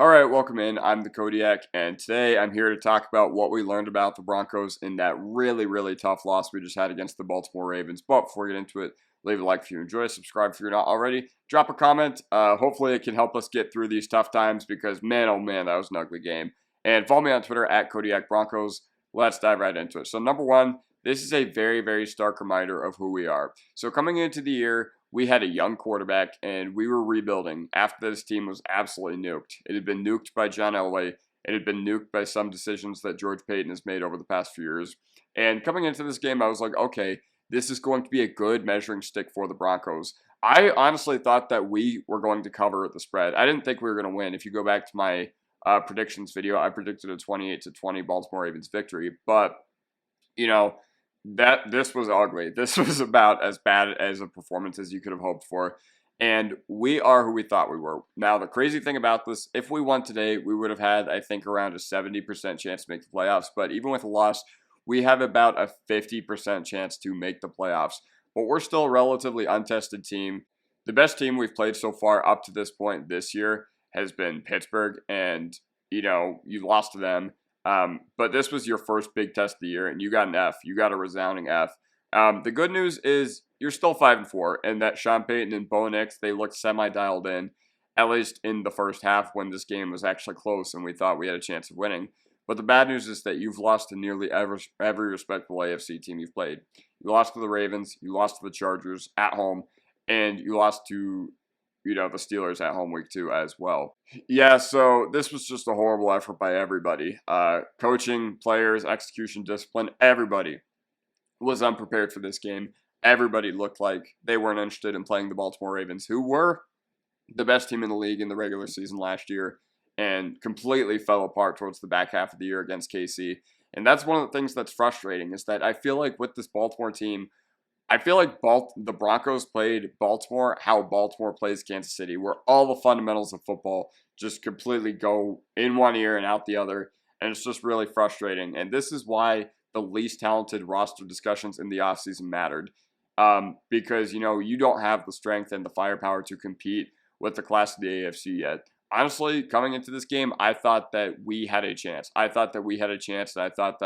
All right, welcome in. I'm the Kodiak, and today I'm here to talk about what we learned about the Broncos in that really tough loss we just had against the Baltimore Ravens. But before we get into it, leave a like if you enjoy, subscribe if you're not already, drop a comment. Hopefully it can help us get through these tough times because, man, oh man, that was an ugly game. And follow me on Twitter at Kodiak Broncos. Let's dive right into it. So number one, this is a very stark reminder of who we are. So coming into the year, we had a young quarterback, and we were rebuilding after this team was absolutely nuked. It had been nuked by John Elway. It had been nuked by some decisions that George Payton has made over the past few years. And coming into this game, I was like, okay, this is going to be a good measuring stick for the Broncos. I honestly thought that we were going to cover the spread. I didn't think we were going to win. If you go back to my predictions video, I predicted a 28-20 Baltimore Ravens victory. But, you know, this was ugly. This was about as bad as a performance as you could have hoped for. And we are who we thought we were. Now, the crazy thing about this, if we won today, we would have had, I think, around a 70% chance to make the playoffs. But even with a loss, we have about a 50% chance to make the playoffs. But we're still a relatively untested team. The best team we've played so far up to this point this year has been Pittsburgh. And, you know, you lost to them. But this was your first big test of the year, and you got an F. You got a resounding F. The good news is you're still 5-4, and that Sean Payton and Bo Nix, they looked semi-dialed in, at least in the first half when this game was actually close and we thought we had a chance of winning. But the bad news is that you've lost to nearly every respectable AFC team you've played. You lost to the Ravens, you lost to the Chargers at home, and you lost to the Steelers at home week 2 as well. Yeah, so this was just a horrible effort by everybody. Coaching, players, execution, discipline, everybody was unprepared for this game. Everybody looked like they weren't interested in playing the Baltimore Ravens, who were the best team in the league in the regular season last year and completely fell apart towards the back half of the year against KC. And that's one of the things that's frustrating is that I feel like with this Baltimore team, I feel like the Broncos played Baltimore how Baltimore plays Kansas City, where all the fundamentals of football just completely go in one ear and out the other, and it's just really frustrating. And this is why the least talented roster discussions in the offseason mattered, because, you don't have the strength and the firepower to compete with the class of the AFC yet. Honestly, coming into this game, I thought that we had a chance. And I thought that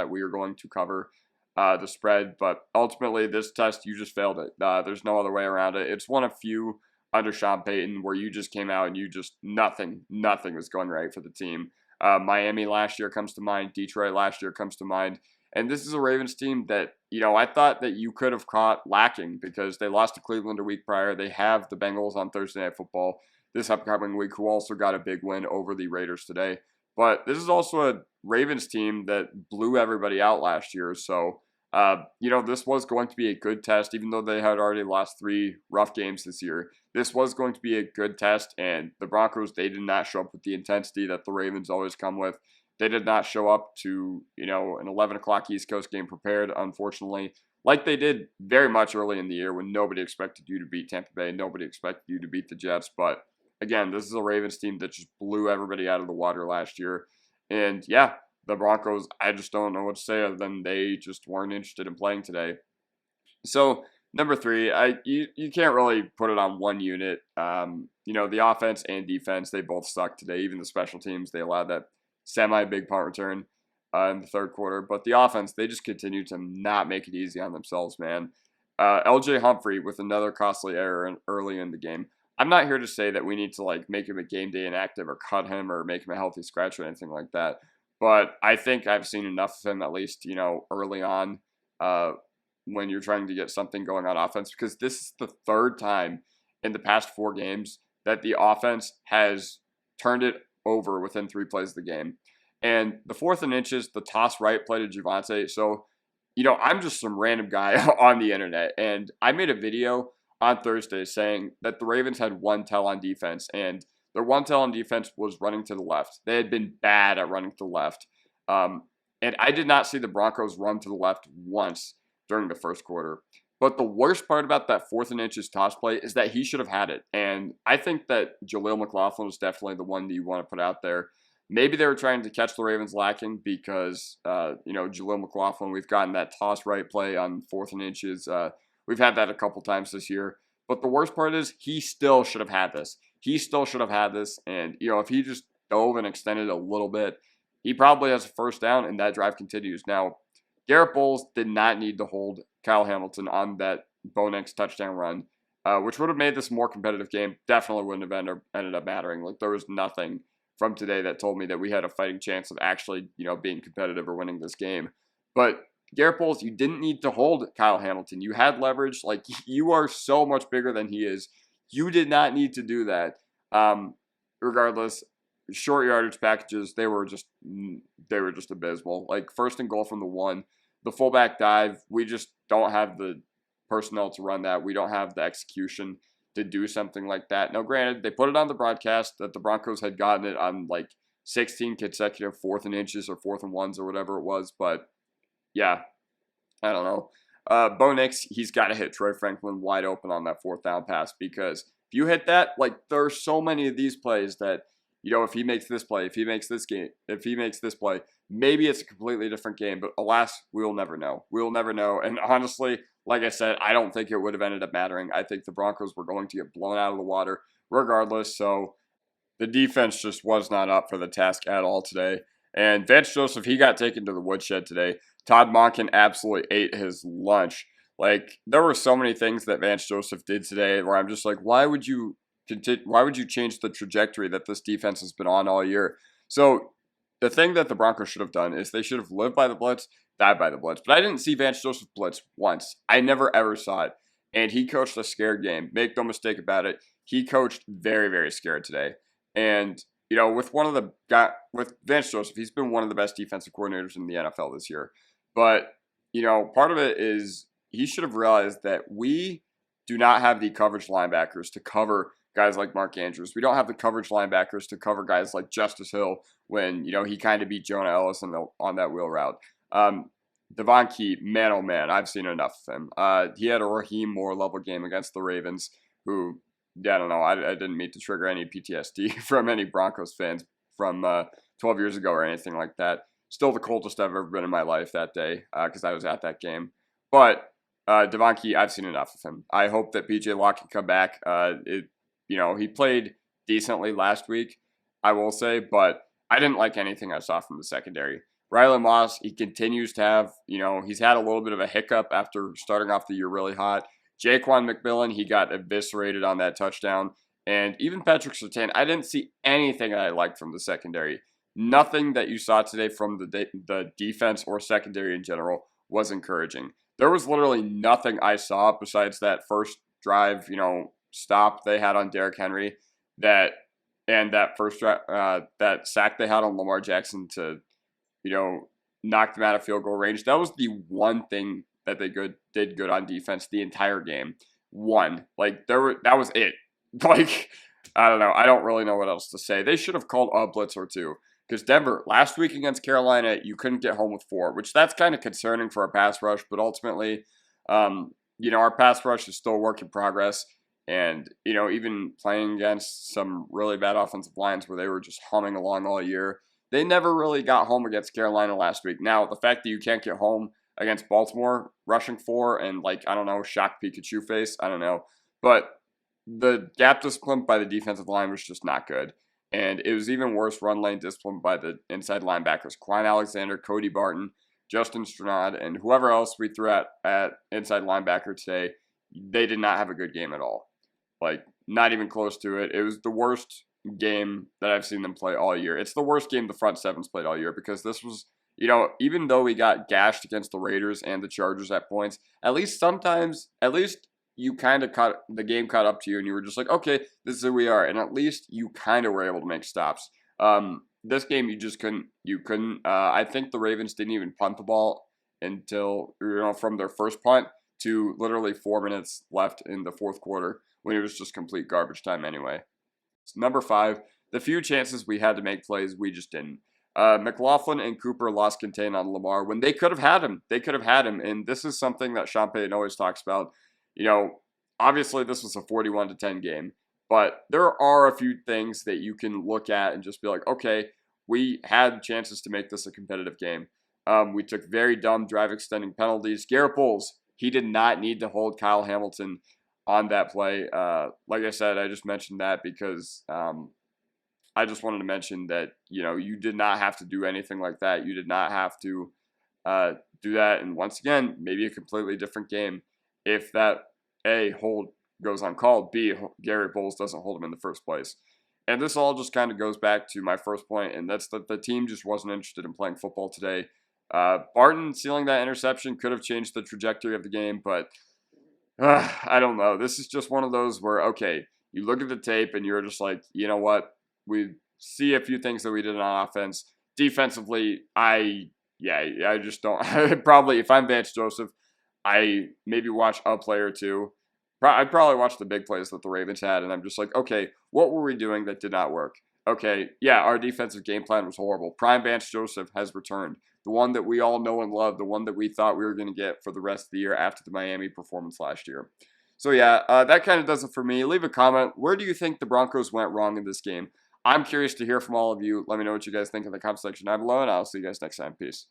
we were going to cover the spread, but ultimately this test, you just failed it. There's no other way around it. It's one of few under Sean Payton where you just came out and you just nothing was going right for the team. Miami last year comes to mind. Detroit last year comes to mind. And this is a Ravens team that, I thought that you could have caught lacking because they lost to Cleveland a week prior. They have the Bengals on Thursday Night Football this upcoming week, who also got a big win over the Raiders today. But this is also a Ravens team that blew everybody out last year. So, this was going to be a good test, even though they had already lost 3 rough games this year. This was going to be a good test, and the Broncos, they did not show up with the intensity that the Ravens always come with. They did not show up to, an 11 o'clock East Coast game prepared, unfortunately, like they did very much early in the year when nobody expected you to beat Tampa Bay, nobody expected you to beat the Jets. But, again, this is a Ravens team that just blew everybody out of the water last year. And, yeah, the Broncos, I just don't know what to say other than they just weren't interested in playing today. So, number 3, you can't really put it on one unit. The offense and defense, they both sucked today. Even the special teams, they allowed that semi-big punt return in the third quarter. But the offense, they just continue to not make it easy on themselves, man. Lil'Jordan Humphrey with another costly error early in the game. I'm not here to say that we need to make him a game day inactive or cut him or make him a healthy scratch or anything like that. But I think I've seen enough of him, at least, early on when you're trying to get something going on offense, because this is the third time in the past 4 games that the offense has turned it over within 3 plays of the game. And the 4th and inches, the toss right play to Javonte. So, I'm just some random guy on the internet, and I made a video on Thursday saying that the Ravens had one tell on defense, and their one tell on defense was running to the left. They had been bad at running to the left. And I did not see the Broncos run to the left once during the first quarter. But the worst part about that 4th and inches toss play is that he should have had it. And I think that Jaleel McLaughlin is definitely the one that you want to put out there. Maybe they were trying to catch the Ravens lacking because, Jaleel McLaughlin, we've gotten that toss right play on 4th and inches. We've had that a couple times this year. But the worst part is he still should have had this. And, if he just dove and extended a little bit, he probably has a first down, and that drive continues. Now, Garrett Bolles did not need to hold Kyle Hamilton on that Bo Nix touchdown run, which would have made this a more competitive game. Definitely wouldn't have ended up mattering. Like, there was nothing from today that told me that we had a fighting chance of actually, being competitive or winning this game. But Garrett Bolles, you didn't need to hold Kyle Hamilton. You had leverage. Like, you are so much bigger than he is. You did not need to do that. Regardless, short yardage packages, they were just abysmal. Like, first and goal from the 1. The fullback dive, we just don't have the personnel to run that. We don't have the execution to do something like that. Now, granted, they put it on the broadcast that the Broncos had gotten it on like 16 consecutive 4th and inches or 4th and 1s or whatever it was. But yeah, I don't know. Bo Nix, he's got to hit Troy Franklin wide open on that 4th down pass, because if you hit that, like, there are so many of these plays that, if he makes this play, if he makes this play, maybe it's a completely different game. But alas, we will never know. We will never know. And honestly, like I said, I don't think it would have ended up mattering. I think the Broncos were going to get blown out of the water regardless. So the defense just was not up for the task at all today. And Vance Joseph, he got taken to the woodshed today. Todd Monken absolutely ate his lunch. Like, there were so many things that Vance Joseph did today where I'm just like, why would you change the trajectory that this defense has been on all year? So the thing that the Broncos should have done is they should have lived by the blitz, died by the blitz. But I didn't see Vance Joseph blitz once. I never ever saw it. And he coached a scared game. Make no mistake about it. He coached very, very scared today. And, with Vance Joseph, he's been one of the best defensive coordinators in the NFL this year. But, part of it is he should have realized that we do not have the coverage linebackers to cover guys like Mark Andrews. We don't have the coverage linebackers to cover guys like Justice Hill when, he kind of beat Jonah Ellis on that wheel route. Devon Key, man, oh man, I've seen enough of him. He had a Raheem Moore level game against the Ravens, who, I don't know, I didn't mean to trigger any PTSD from any Broncos fans from 12 years ago or anything like that. Still the coldest I've ever been in my life that day, because I was at that game. But Devon Key, I've seen enough of him. I hope that PJ Locke can come back. He played decently last week, I will say, but I didn't like anything I saw from the secondary. Riley Moss, he continues to have, he's had a little bit of a hiccup after starting off the year really hot. Jaquan McMillain, he got eviscerated on that touchdown. And even Patrick Surtain, I didn't see anything that I liked from the secondary. Nothing that you saw today from the defense or secondary in general was encouraging. There was literally nothing I saw besides that first drive, stop they had on Derrick Henry, that first drive, that sack they had on Lamar Jackson to, knock them out of field goal range. That was the one thing that they did good on defense the entire game. That was it. Like, I don't know. I don't really know what else to say. They should have called a blitz or two. Because Denver, last week against Carolina, you couldn't get home with 4, which that's kind of concerning for our pass rush. But ultimately, our pass rush is still a work in progress. And, even playing against some really bad offensive lines where they were just humming along all year, they never really got home against Carolina last week. Now, the fact that you can't get home against Baltimore, rushing 4, and, shock Pikachu face, I don't know. But the gap discipline by the defensive line was just not good. And it was even worse run lane discipline by the inside linebackers. Kwon Alexander, Cody Barton, Justin Stranad, and whoever else we threw at inside linebacker today, they did not have a good game at all. Like, not even close to it. It was the worst game that I've seen them play all year. It's the worst game the front seven's played all year, because this was, even though we got gashed against the Raiders and the Chargers at points, at least you kind of the game caught up to you and you were just like, okay, this is who we are. And at least you kind of were able to make stops. This game, you couldn't. I think the Ravens didn't even punt the ball until, from their first punt to literally 4 minutes left in the fourth quarter, when it was just complete garbage time anyway. So number 5, the few chances we had to make plays, we just didn't. McLaughlin and Cooper lost contain on Lamar when they could have had him. And this is something that Sean Payton always talks about. Obviously this was a 41-10 game, but there are a few things that you can look at and just be like, okay, we had chances to make this a competitive game. We took very dumb drive extending penalties. Garrett Bolles, he did not need to hold Kyle Hamilton on that play. Like I said, I just mentioned that because, I I just wanted to mention that, you did not have to do anything like that. You did not have to do that. And once again, maybe a completely different game if that A, hold goes uncalled, B, Garrett Bolles doesn't hold him in the first place. And this all just kind of goes back to my first point, and that's that the team just wasn't interested in playing football today. Barton sealing that interception could have changed the trajectory of the game, but I don't know. This is just one of those where, okay, you look at the tape and you're just like, you know what? We see a few things that we did on offense. Defensively, I just don't. Probably, if I'm Vance Joseph, I maybe watch a play or two. I'd probably watch the big plays that the Ravens had, and I'm just like, okay, what were we doing that did not work? Okay, yeah, our defensive game plan was horrible. Prime Vance Joseph has returned. The one that we all know and love, the one that we thought we were going to get for the rest of the year after the Miami performance last year. So yeah, that kind of does it for me. Leave a comment. Where do you think the Broncos went wrong in this game? I'm curious to hear from all of you. Let me know what you guys think in the comment section down below, and I'll see you guys next time. Peace.